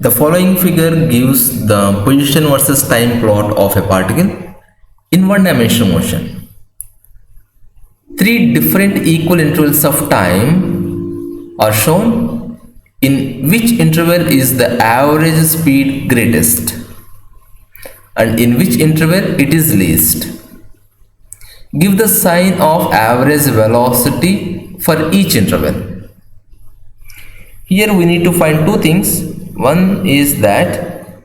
The following figure gives the position versus time plot of a particle in one-dimensional motion. Three different equal intervals of time are shown, in which interval is the average speed greatest and in which interval it is least. Give the sign of average velocity for each interval. Here we need to find two things. One is that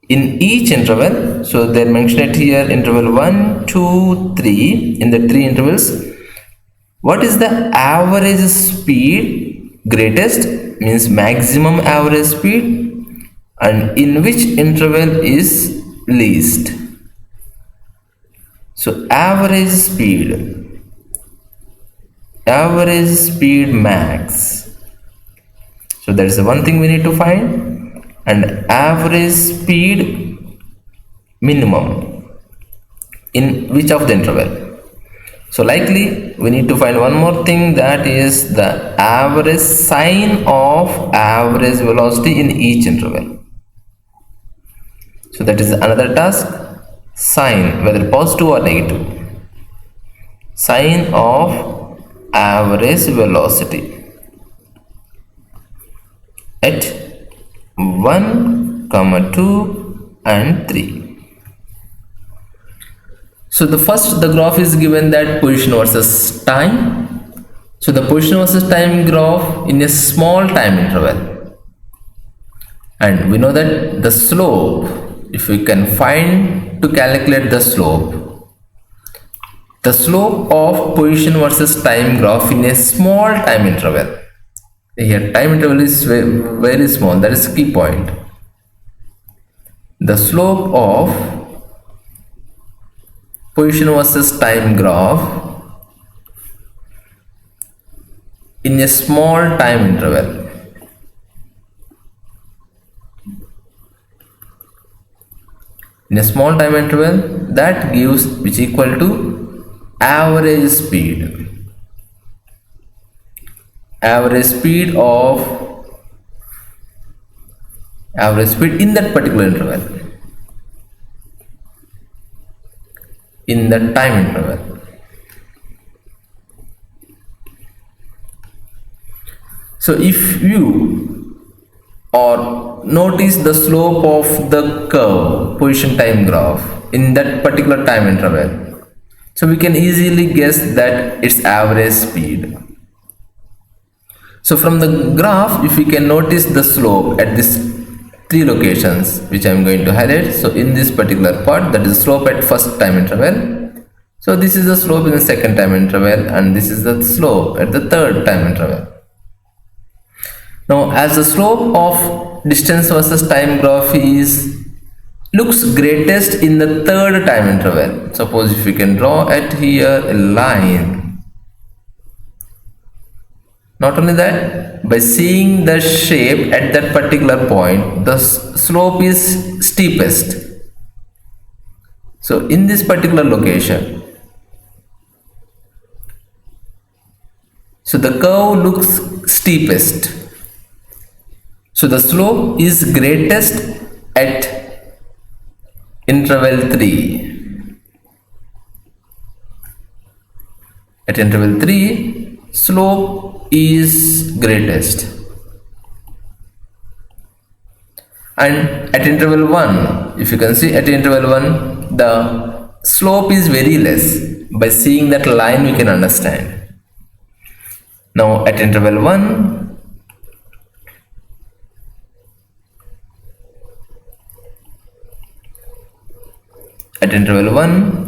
in each interval, so they are mentioned here interval 1, 2, 3, in the three intervals, what is the average speed greatest, means maximum average speed, and in which interval is least. So average speed max, so that is the one thing we need to find, and average speed minimum in which of the interval. So likely we need to find one more thing, that is the average sign of average velocity in each interval. So that is another task, sign, whether positive or negative, sign of average velocity at 1, 2 and 3. So the graph is given that position versus time. So the position versus time graph in a small time interval, and we know that the slope, if we can find to calculate the slope of position versus time graph in a small time interval. Here time interval is very small, that is key point. The slope of position versus time graph in a small time interval. In a small time interval, that gives which equal to average speed. Average speed in that particular interval, in the time interval. So if you or notice the slope of the curve position time graph in that particular time interval, so we can easily guess that its average speed. So from the graph, if we can notice the slope at these three locations which I am going to highlight. So in this particular part, that is slope at first time interval. So this is the slope in the second time interval, and this is the slope at the third time interval. Now as the slope of distance versus time graph looks greatest in the third time interval. Suppose if we can draw at here a line. Not only that, by seeing the shape at that particular point, the slope is steepest. So in this particular location, so the curve looks steepest. So the slope is greatest at interval 3. At interval 3, slope is greatest, and at interval 1, if you can see at interval 1, the slope is very less. By seeing that line we can understand. Now at interval 1,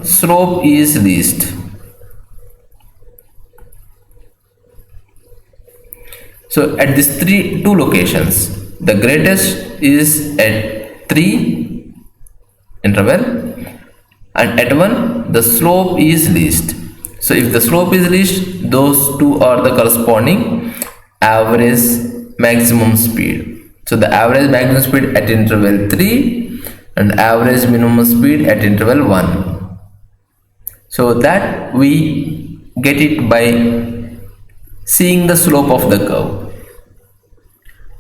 slope is least. So at these two locations, the greatest is at 3 interval, and at 1 the slope is least. So if the slope is least, those two are the corresponding average maximum speed. So the average maximum speed at interval 3 and average minimum speed at interval 1. So that we get it by seeing the slope of the curve.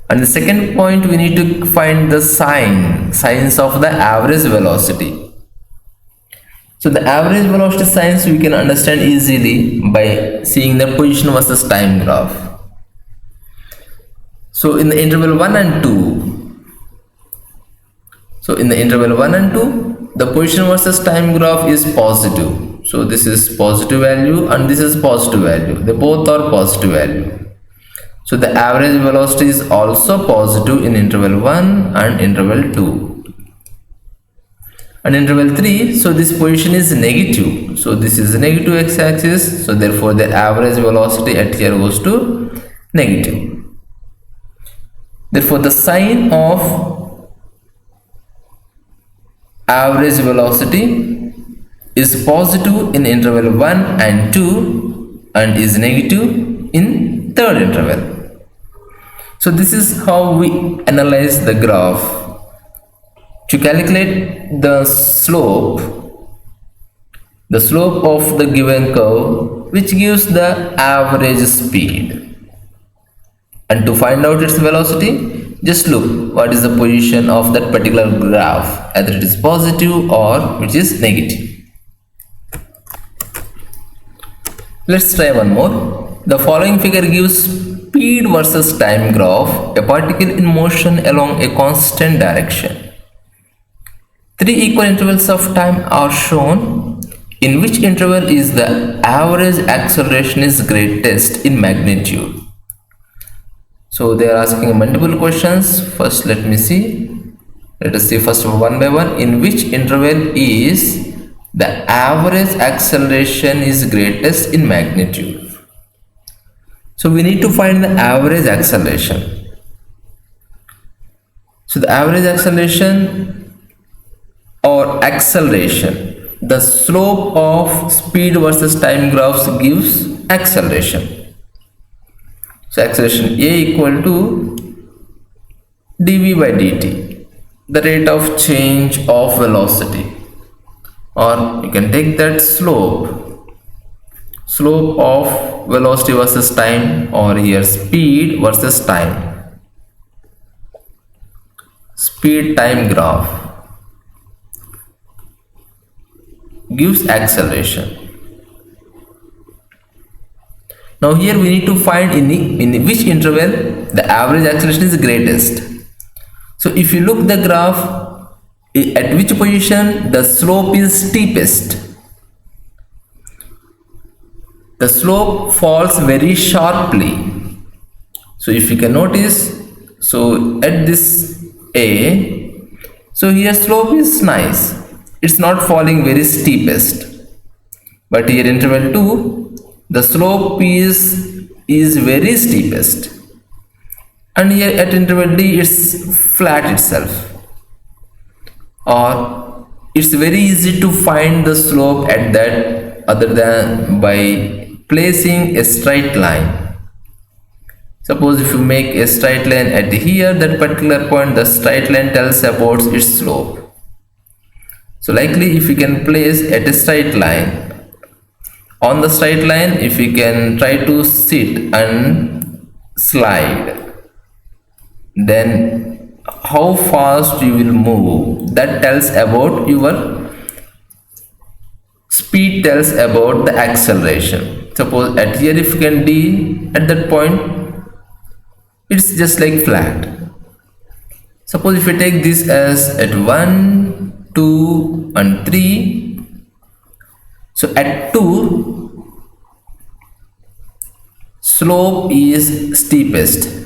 And the second point, we need to find the signs of the average velocity. So the average velocity signs we can understand easily by seeing the position versus time graph. So in the interval 1 and 2, the position versus time graph is positive. So this is positive value and this is positive value. They both are positive value. So the average velocity is also positive in interval 1 and interval 2. And interval 3, so this position is negative. So this is the negative x-axis. So therefore the average velocity at here goes to negative. Therefore the sign of average velocity is positive in interval 1 and 2 and is negative in third interval. So this is how we analyze the graph. To calculate the slope of the given curve, which gives the average speed. And to find out its velocity, just look what is the position of that particular graph, either it is positive or which is negative. Let's try one more. The following figure gives speed versus time graph, a particle in motion along a constant direction. 3 equal intervals of time are shown, in which interval is the average acceleration is greatest in magnitude. So they are asking multiple questions. First let us see first one by one. In which interval is the average acceleration is greatest in magnitude? So we need to find the average acceleration. So the average acceleration or acceleration, the slope of speed versus time graphs gives acceleration. So acceleration A equal to dv by dt, the rate of change of velocity, or you can take that slope of velocity versus time, or here speed versus time, speed time graph gives acceleration. Now here we need to find in which interval the average acceleration is greatest. So if you look the graph, at which position the slope is steepest, the slope falls very sharply. So if you can notice, so at this A, so here slope is nice, it's not falling very steepest, but here interval 2 the slope is very steepest, and here at interval D it's flat itself, or it's very easy to find the slope at that other than by placing a straight line. Suppose if you make a straight line at here, that particular point the straight line tells about its slope. So likely if you can place at a straight line, on the straight line if you can try to sit and slide, then how fast you will move, that tells about your speed, tells about the acceleration. Suppose at here if you can D, at that point it's just like flat. Suppose if you take this as at 1, 2 and 3, so at 2 slope is steepest,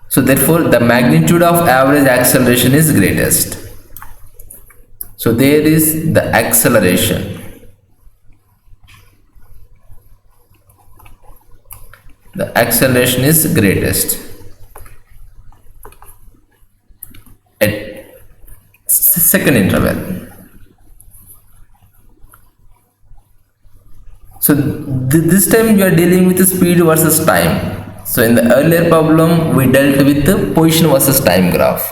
so therefore the magnitude of average acceleration is greatest. So there is the acceleration, the acceleration is greatest at second interval. So this time we are dealing with the speed versus time. So in the earlier problem we dealt with the position versus time graph.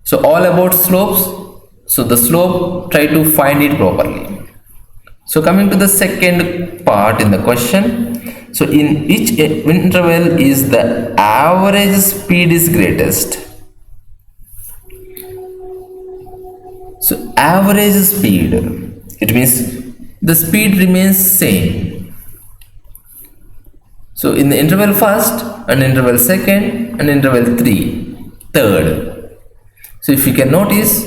So all about slopes. So the slope, try to find it properly. So coming to the second part in the question, So in each interval is the average speed is greatest. So average speed, it means the speed remains same. So in the interval first, and interval second, and interval third. So if you can notice,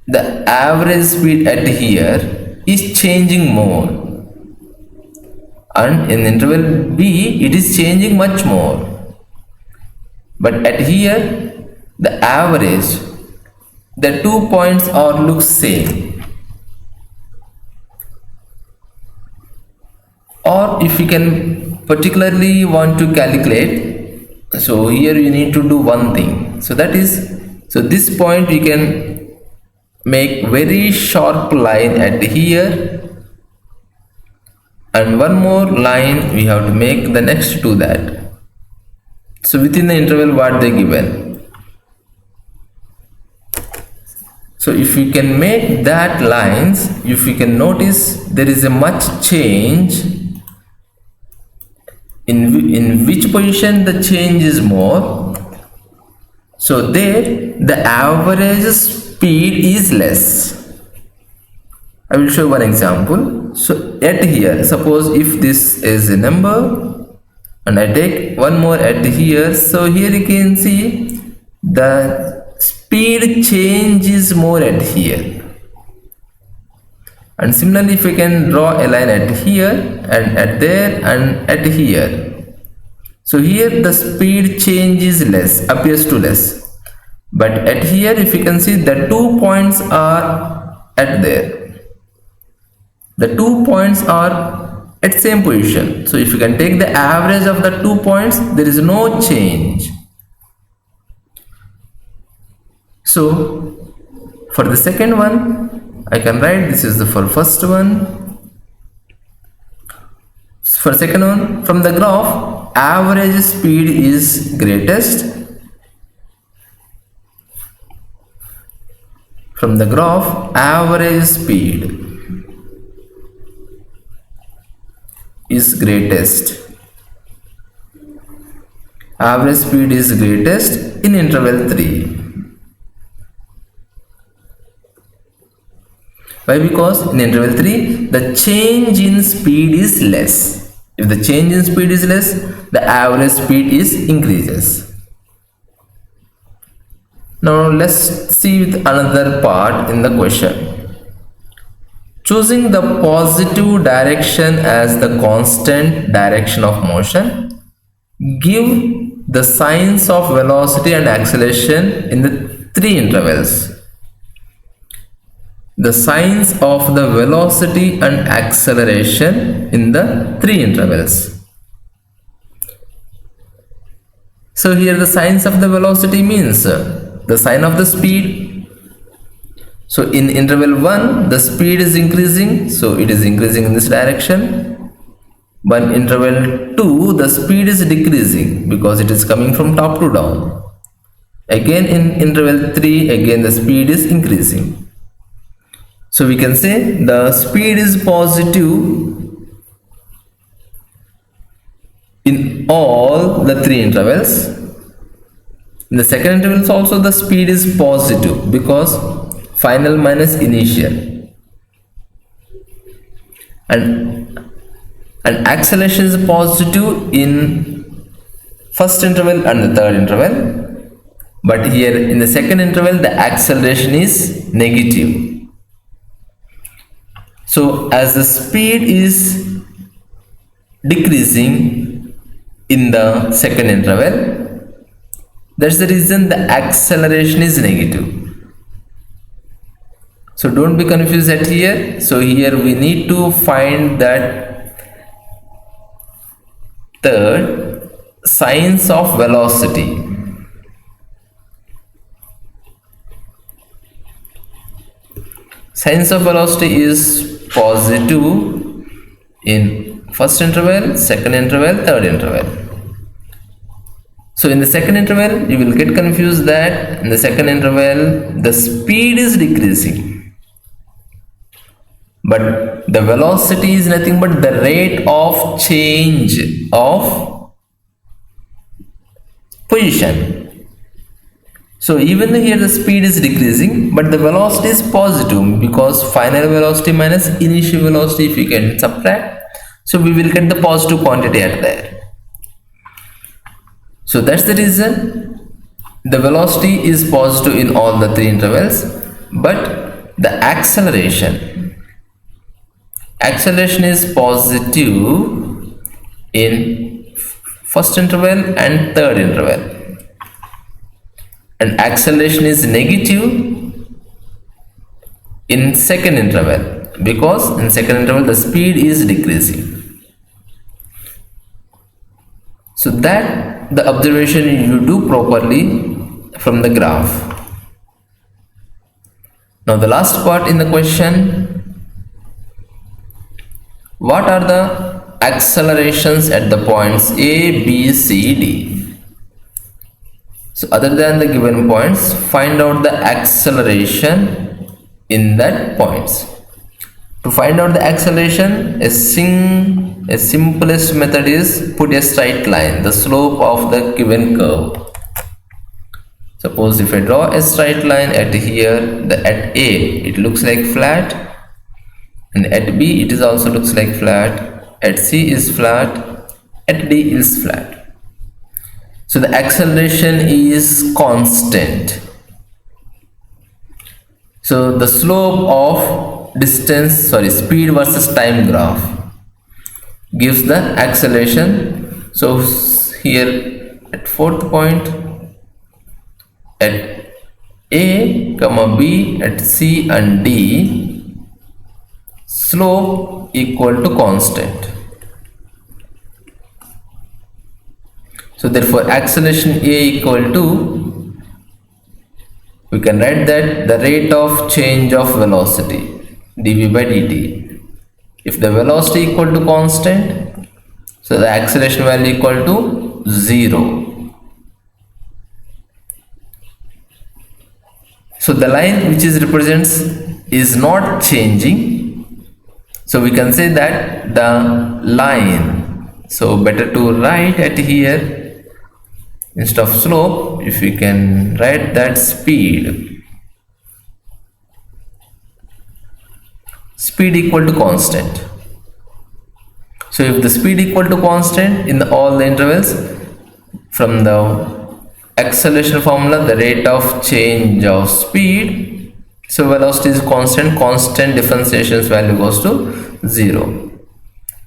the average speed at here is changing more, and in interval B it is changing much more. But at here, the average, the 2 points are look same. Or if you can particularly want to calculate, so here you need to do one thing. So that is, so this point you can make very sharp line at here, and one more line we have to make the next to that. So within the interval what they given. So if you can make that lines, if you can notice, there is a much change in which position the change is more. So there the average speed is less. I will show one example. So at here, suppose if this is a number and I take one more at here, so here you can see the speed change is more at here. And similarly, if we can draw a line at here and at there and at here, so here the speed change is less, appears to less. But at here, if you can see, the 2 points are at there. The 2 points are at same position. So if you can take the average of the 2 points, there is no change. So for the second one, I can write this is the for first one. For second one, from the graph, average speed is greatest. From the graph, average speed is greatest. Average speed is greatest in interval 3. Why? Because in interval 3, the change in speed is less. If the change in speed is less, the average speed is increases. Now let's see with another part in the question. Choosing the positive direction as the constant direction of motion, give the signs of velocity and acceleration in the 3 intervals. The signs of the velocity and acceleration in the 3 intervals. So here the signs of the velocity means the sign of the speed. So in interval 1, the speed is increasing, so it is increasing in this direction. But in interval 2, the speed is decreasing because it is coming from top to down. Again in interval 3, again the speed is increasing. So we can say the speed is positive in all the 3 intervals. In the second interval also the speed is positive because final minus initial. And acceleration is positive in first interval and the third interval. But here in the second interval the acceleration is negative. So as the speed is decreasing in the second interval, that's the reason the acceleration is negative. So don't be confused at here. So here we need to find that third, signs of velocity. Signs of velocity is positive in first interval, second interval, third interval. So in the second interval, you will get confused that in the second interval, the speed is decreasing. But the velocity is nothing but the rate of change of position. So even though here the speed is decreasing, but the velocity is positive, because final velocity minus initial velocity, if you can subtract, so we will get the positive quantity at there. So that's the reason the velocity is positive in all the three intervals, but the acceleration is positive in first interval and third interval, and acceleration is negative in second interval, because in second interval the speed is decreasing. So that the observation you do properly from the graph. Now the last part in the question, what are the accelerations at the points A, B, C, D? So other than the given points, find out the acceleration in that points. To find out the acceleration, a simplest method is put a straight line, the slope of the given curve. Suppose if I draw a straight line at here, at A it looks like flat, and at B it is also looks like flat, at C is flat, at D is flat. So the acceleration is constant. So the slope of speed versus time graph gives the acceleration. So here at fourth point, at A, B, at C and D, slope equal to constant. So therefore acceleration A equal to, we can write that the rate of change of velocity dv by dt. If the velocity equal to constant, so the acceleration value equal to 0. So the line which is represents is not changing, so we can say that the line, so better to write at here instead of slope, if we can write that speed equal to constant. So if the speed equal to constant in all the intervals, from the acceleration formula, the rate of change of speed, so velocity is constant differentiation's value goes to 0.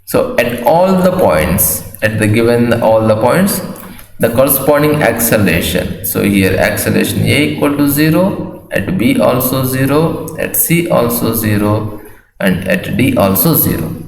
So at all the points, at the given all the points, the corresponding acceleration, so here acceleration A equal to 0, at B also 0, at C also 0, and at D also 0.